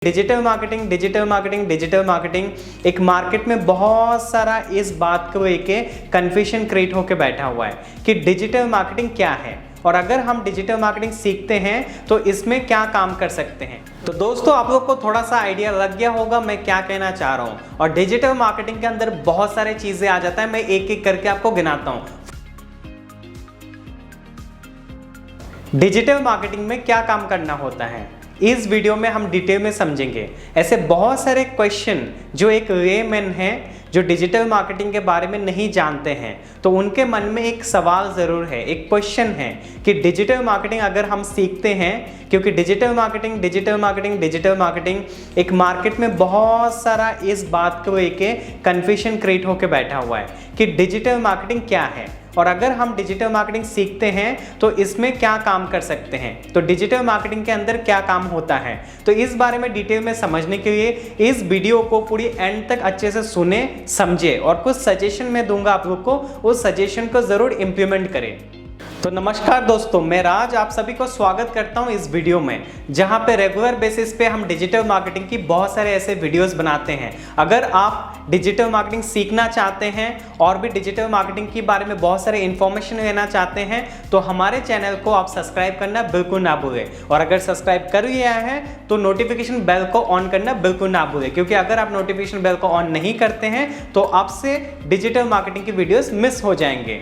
Digital marketing एक market में बहुत सारा इस बात को लेके कन्फ्यूजन क्रिएट होकर बैठा हुआ है कि डिजिटल मार्केटिंग क्या है और अगर हम डिजिटल मार्केटिंग सीखते हैं तो इसमें क्या काम कर सकते हैं। तो दोस्तों आप लोग को थोड़ा सा आइडिया लग गया होगा मैं क्या कहना चाह रहा हूँ। और डिजिटल मार्केटिंग के अंदर बहुत सारे चीजें आ जाता है, मैं एक एक करके आपको गिनाता हूँ। डिजिटल मार्केटिंग में क्या काम करना होता है इस वीडियो में हम डिटेल में समझेंगे। ऐसे बहुत सारे क्वेश्चन जो एक लेमैन है जो डिजिटल मार्केटिंग के बारे में नहीं जानते हैं तो उनके मन में एक सवाल ज़रूर है, एक क्वेश्चन है कि डिजिटल मार्केटिंग अगर हम सीखते हैं, क्योंकि डिजिटल मार्केटिंग एक मार्केट में बहुत सारा इस बात को लेके कन्फ्यूजन क्रिएट होकर बैठा हुआ है कि डिजिटल मार्केटिंग क्या है और अगर हम डिजिटल मार्केटिंग सीखते हैं तो इसमें क्या काम कर सकते हैं, तो डिजिटल मार्केटिंग के अंदर क्या काम होता है। तो इस बारे में डिटेल में समझने के लिए इस वीडियो को पूरी एंड तक अच्छे से सुने समझे और कुछ सजेशन मैं दूंगा आप लोग को, उस सजेशन को जरूर इंप्लीमेंट करें। तो नमस्कार दोस्तों, मैं राज आप सभी को स्वागत करता हूं इस वीडियो में जहां पे रेगुलर बेसिस पे हम डिजिटल मार्केटिंग की बहुत सारे ऐसे वीडियोस बनाते हैं। अगर आप डिजिटल मार्केटिंग सीखना चाहते हैं और भी डिजिटल मार्केटिंग के बारे में बहुत सारे इन्फॉर्मेशन लेना चाहते हैं तो हमारे चैनल को आप सब्सक्राइब करना बिल्कुल ना भूलें। और अगर सब्सक्राइब कर लिया है तो नोटिफिकेशन बेल को ऑन करना बिल्कुल ना भूलें, क्योंकि अगर आप नोटिफिकेशन बेल को ऑन नहीं करते हैं तो आपसे डिजिटल मार्केटिंग की वीडियोस मिस हो जाएंगे।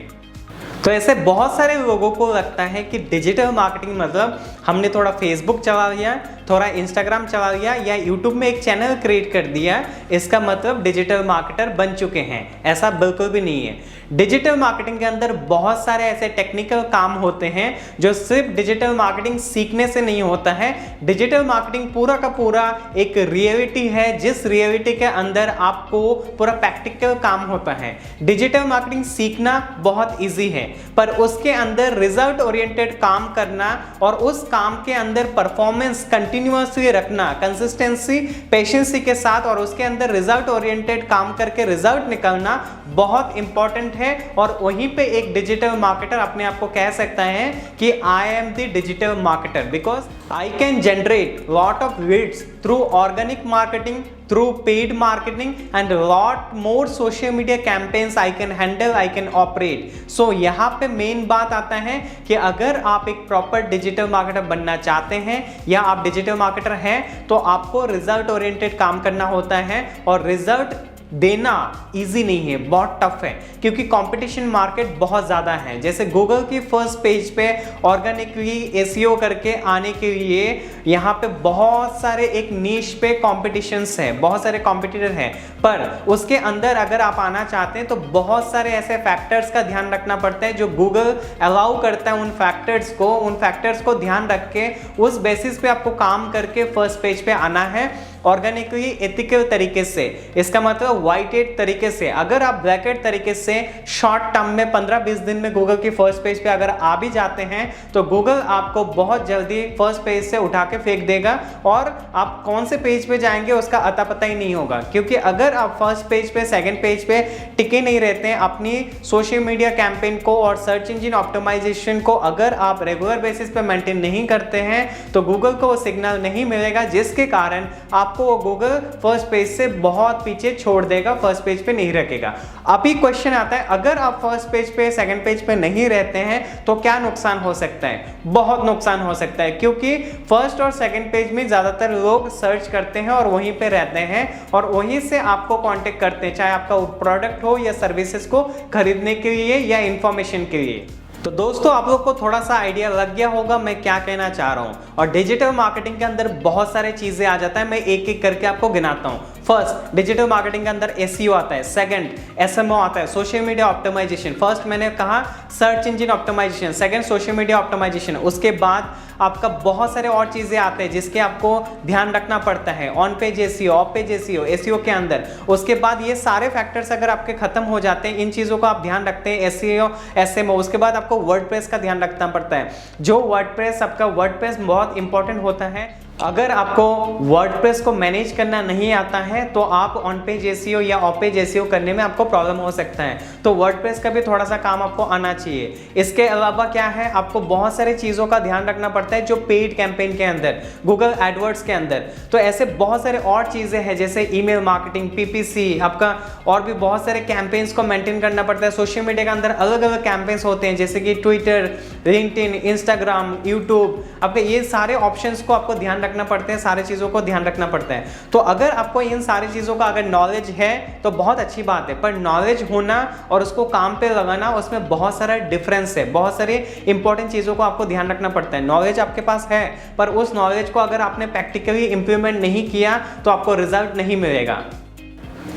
तो ऐसे बहुत सारे लोगों को लगता है कि डिजिटल मार्केटिंग मतलब हमने थोड़ा फेसबुक चला लिया, थोड़ा इंस्टाग्राम चला लिया या यूट्यूब में एक चैनल क्रिएट कर दिया, इसका मतलब डिजिटल मार्केटर बन चुके हैं। ऐसा बिल्कुल भी नहीं है। डिजिटल मार्केटिंग के अंदर बहुत सारे ऐसे टेक्निकल काम होते हैं जो सिर्फ डिजिटल मार्केटिंग सीखने से नहीं होता है। डिजिटल मार्केटिंग पूरा का पूरा एक रियलिटी है जिस रियलिटी के अंदर आपको पूरा प्रैक्टिकल काम होता है। डिजिटल मार्केटिंग सीखना बहुत ईजी है पर उसके अंदर रिजल्ट ओरिएंटेड काम करना और उस काम के अंदर परफॉर्मेंस कंटिन्यूअसली रखना, कंसिस्टेंसी पेशेंसी के साथ और उसके अंदर रिजल्ट ओरिएंटेड काम करके रिजल्ट निकालना बहुत इंपॉर्टेंट है। और वहीं पे एक डिजिटल मार्केटर अपने आप को कह सकता है कि I am the digital marketer because I can generate lot of leads through organic marketing, through paid marketing and lot more social media campaigns I can handle, I can operate. So यहाँ पे main बात आता है कि अगर आप एक proper digital marketer बनना चाहते हैं या आप डिजिटल मार्केटर हैं तो आपको रिजल्ट ओरिएंटेड काम करना होता है और रिजल्ट देना इजी नहीं है, बहुत टफ है क्योंकि कंपटीशन मार्केट बहुत ज़्यादा है। जैसे गूगल की फर्स्ट पेज पे ऑर्गेनिकली एसईओ करके आने के लिए यहाँ पे बहुत सारे एक नीश पे कॉम्पिटिशन्स है, बहुत सारे कॉम्पिटिटर हैं, पर उसके अंदर अगर आप आना चाहते हैं तो बहुत सारे ऐसे फैक्टर्स का ध्यान रखना पड़ता है जो गूगल अलाउ करता है। उन फैक्टर्स को ध्यान रख के उस बेसिस पे आपको काम करके फर्स्ट पेज पे आना है ऑर्गेनिकली एथिकल तरीके से। इसका मतलब व्हाइट हेट तरीके से। अगर आप ब्लैक हेट तरीके से शॉर्ट टर्म में 15-20 दिन में गूगल की फर्स्ट पेज पे अगर आ भी जाते हैं तो गूगल आपको बहुत जल्दी फर्स्ट पेज से उठा के फेंक देगा और आप कौन से पेज पे जाएंगे उसका अता पता ही नहीं होगा। क्योंकि अगर आप फर्स्ट पेज पे सेकंड पेज पे टिके नहीं रहते हैं अपनी सोशल मीडिया कैंपेन को और सर्च इंजन ऑप्टिमाइजेशन को अगर आप रेगुलर बेसिस पे मेंटेन नहीं करते हैं तो गूगल को वो सिग्नल नहीं मिलेगा जिसके कारण आपको गूगल फर्स्ट पेज से बहुत पीछे छोड़ देगा, फर्स्ट पेज पे नहीं रखेगा। अभी क्वेश्चन आता है अगर आप फर्स्ट पेज पे सेकंड पेज पे नहीं रहते हैं तो क्या नुकसान हो सकता है? बहुत नुकसान हो सकता है क्योंकि फर्स्ट और सेकंड पेज में ज्यादातर लोग सर्च करते हैं और वहीं पे रहते हैं और वहीं से आपको कांटेक्ट करते हैं, चाहे आपका प्रोडक्ट हो या सर्विसेज को खरीदने के लिए या इंफॉर्मेशन के लिए। तो दोस्तों आप लोग को थोड़ा सा आइडिया लग गया होगा मैं क्या कहना चाह रहा हूं। और डिजिटल मार्केटिंग के अंदर बहुत सारे चीजें आ जाता है, मैं एक एक करके आपको गिनाता हूं। फर्स्ट, डिजिटल मार्केटिंग के अंदर एसईओ आता है। सेकंड, एसएमओ आता है, सोशल मीडिया ऑप्टिमाइजेशन। फर्स्ट मैंने कहा search engine optimisation, second social media optimisation. उसके बाद आपका बहुत सारे और चीजें आते हैं जिसके आपको ध्यान रखना पड़ता है। On page SEO, of page SEO, SEO के अंदर। उसके बाद ये सारे फैक्टर्स अगर आपके खत्म हो जाते हैं, इन चीजों का आप ध्यान रखते हैं, एसईओ, एसएमओ। उसके बाद आपको वर्डप्रेस का ध्यान रखना पड़ता है। जो वर्डप्रेस, आपका वर्डप्रेस बहुत इंपॉर्टेंट होता है। अगर आपको वर्डप्रेस को मैनेज करना नहीं आता है तो आप ऑन पेज एसईओ या ऑफ पेज एसईओ करने में आपको प्रॉब्लम हो सकता है। तो वर्डप्रेस का भी थोड़ा सा काम आपको आना चाहिए। इसके अलावा क्या है, आपको बहुत सारी चीज़ों का ध्यान रखना पड़ता है जो पेड कैंपेन के अंदर, गूगल एडवर्ड्स के अंदर। तो ऐसे बहुत सारे और चीज़ें हैं जैसे ईमेल मार्केटिंग, पीपीसी, आपका और भी बहुत सारे कैंपेन्स को मेंटेन करना पड़ता है। सोशल मीडिया के अंदर अलग अलग कैंपेन्स होते हैं जैसे कि ट्विटर, लिंक्डइन, इंस्टाग्राम, यूट्यूब, आपके ये सारे ऑप्शंस को आपको ध्यान रखना पड़ते हैं, सारी चीज़ों को ध्यान रखना पड़ता है। तो अगर आपको इन सारी चीज़ों का अगर नॉलेज है तो बहुत अच्छी बात है, पर नॉलेज होना और उसको काम पे लगाना, उसमें बहुत सारा डिफरेंस है। बहुत सारे इंपॉर्टेंट चीज़ों को आपको ध्यान रखना पड़ता है। नॉलेज आपके पास है पर उस नॉलेज को अगर आपने प्रैक्टिकली इंप्लीमेंट नहीं किया तो आपको रिजल्ट नहीं मिलेगा।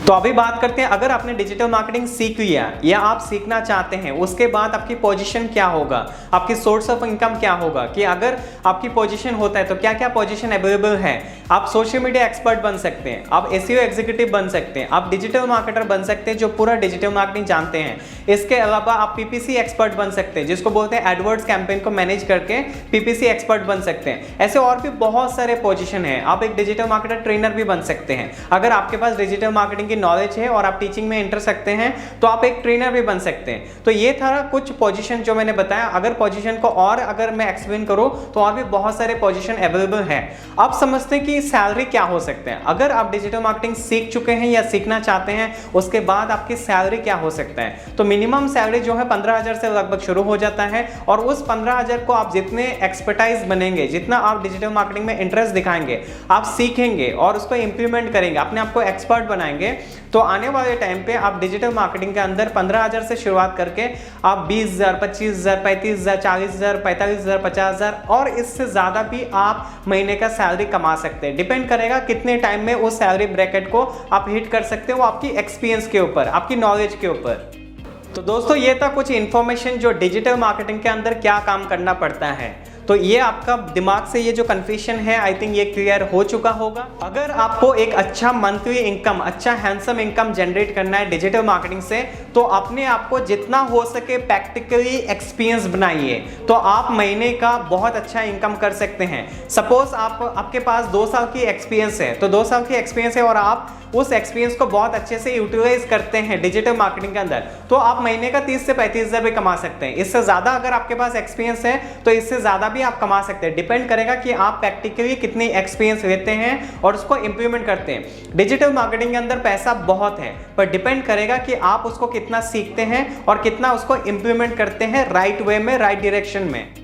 तो अभी बात करते हैं, अगर आपने डिजिटल मार्केटिंग सीख लिया या आप सीखना चाहते हैं, उसके बाद आपकी पोजीशन क्या होगा, आपकी सोर्स ऑफ इनकम क्या होगा, कि अगर आपकी पोजीशन होता है तो क्या क्या पोजीशन अवेलेबल है। आप सोशल मीडिया एक्सपर्ट बन सकते हैं, आप एसईओ एग्जीक्यूटिव बन सकते हैं, आप डिजिटल मार्केटर बन सकते हैं जो पूरा डिजिटल मार्केटिंग जानते हैं। इसके अलावा आप पीपीसी एक्सपर्ट बन सकते हैं, जिसको बोलते हैं एडवर्ड्स कैंपेन को मैनेज करके पीपीसी एक्सपर्ट बन सकते हैं। ऐसे और भी बहुत सारे पोजीशन है। आप एक डिजिटल मार्केटर ट्रेनर भी बन सकते हैं। अगर आपके पास डिजिटल मार्केटिंग की नॉलेज है और आप टीचिंग में इंटरेस्ट रखते हैं तो आप एक ट्रेनर भी बन सकते हैं। तो ये था कुछ पोजीशन जो मैंने बताया। अगर पोजीशन को और अगर मैं एक्सप्लेन करूं तो और भी बहुत सारे पोजीशन अवेलेबल हैं। आप समझते हैं कि सैलरी क्या हो सकते हैं। अगर आप डिजिटल मार्केटिंग सीख चुके हैं या सीखना चाहते हैं, उसके बाद आपकी सैलरी क्या हो सकता है। तो मिनिमम सैलरी जो है 15,000 से लगभग शुरू हो जाता है और उस 15,000 को आप जितने एक्सपर्टाइज बनेंगे, जितना आप डिजिटल मार्केटिंग में इंटरेस्ट दिखाएंगे, आप सीखेंगे और उसको इंप्लीमेंट करेंगे, अपने आप को एक्सपर्ट बनाएंगे, तो आने वाले टाइम पे आप डिजिटल मार्केटिंग के अंदर 15,000 से शुरुआत करके आप 20,000, 25,000, 35,000, 40,000, 45,000, 50,000 और इससे ज़्यादा भी आप महीने का सैलरी कमा सकते हैं। डिपेंड करेगा कितने टाइम में उस सैलरी ब्रैकेट को आप हिट कर सकते हो, वो आपकी एक्सपीरियंस के ऊपर, आपकी नॉलेज के ऊपर। तो दोस्तों ये था कुछ इन्फॉर्मेशन जो डिजिटल मार्केटिंग के अंदर क्या काम करना पड़ता है। तो ये आपका दिमाग से ये जो कन्फ्यूजन है, आई थिंक ये क्लियर हो चुका होगा। अगर आपको एक अच्छा मंथली इनकम, अच्छा हैंडसम इनकम जनरेट करना है डिजिटल मार्केटिंग से, तो अपने आप को जितना हो सके प्रैक्टिकली एक्सपीरियंस बनाइए, तो आप महीने का बहुत अच्छा इनकम कर सकते हैं। सपोज आपके पास 2 साल की एक्सपीरियंस है, तो 2 साल की एक्सपीरियंस है और आप उस एक्सपीरियंस को बहुत अच्छे से यूटिलाइज करते हैं डिजिटल मार्केटिंग के अंदर, तो आप महीने का 30 से 35,000 भी कमा सकते हैं। इससे ज़्यादा अगर आपके पास एक्सपीरियंस है तो इससे ज़्यादा भी आप कमा सकते हैं। डिपेंड करेगा कि आप प्रैक्टिकली कितनी एक्सपीरियंस लेते हैं और उसको इंप्लीमेंट करते हैं। डिजिटल मार्केटिंग के अंदर पैसा बहुत है, पर डिपेंड करेगा कि आप उसको कितना सीखते हैं और कितना उसको इंप्लीमेंट करते हैं राइट वे में, राइट डायरेक्शन में।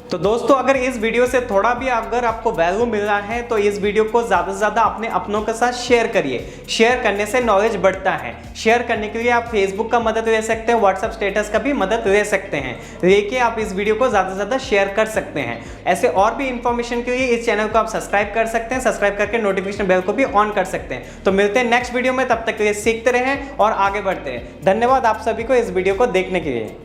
तो दोस्तों अगर इस वीडियो से थोड़ा भी अगर आपको वैल्यू मिल रहा है तो इस वीडियो को ज़्यादा से ज़्यादा अपने अपनों के साथ शेयर करिए। शेयर करने से नॉलेज बढ़ता है। शेयर करने के लिए आप फेसबुक का मदद ले सकते हैं, व्हाट्सएप स्टेटस का भी मदद ले सकते हैं, लेके आप इस वीडियो को ज़्यादा से ज़्यादा शेयर कर सकते हैं। ऐसे और भी इन्फॉर्मेशन के लिए इस चैनल को आप सब्सक्राइब कर सकते हैं, सब्सक्राइब करके नोटिफिकेशन बेल को भी ऑन कर सकते हैं। तो मिलते हैं नेक्स्ट वीडियो में, तब तक के लिए सीखते रहें और आगे बढ़ते हैं। धन्यवाद आप सभी को इस वीडियो को देखने के लिए।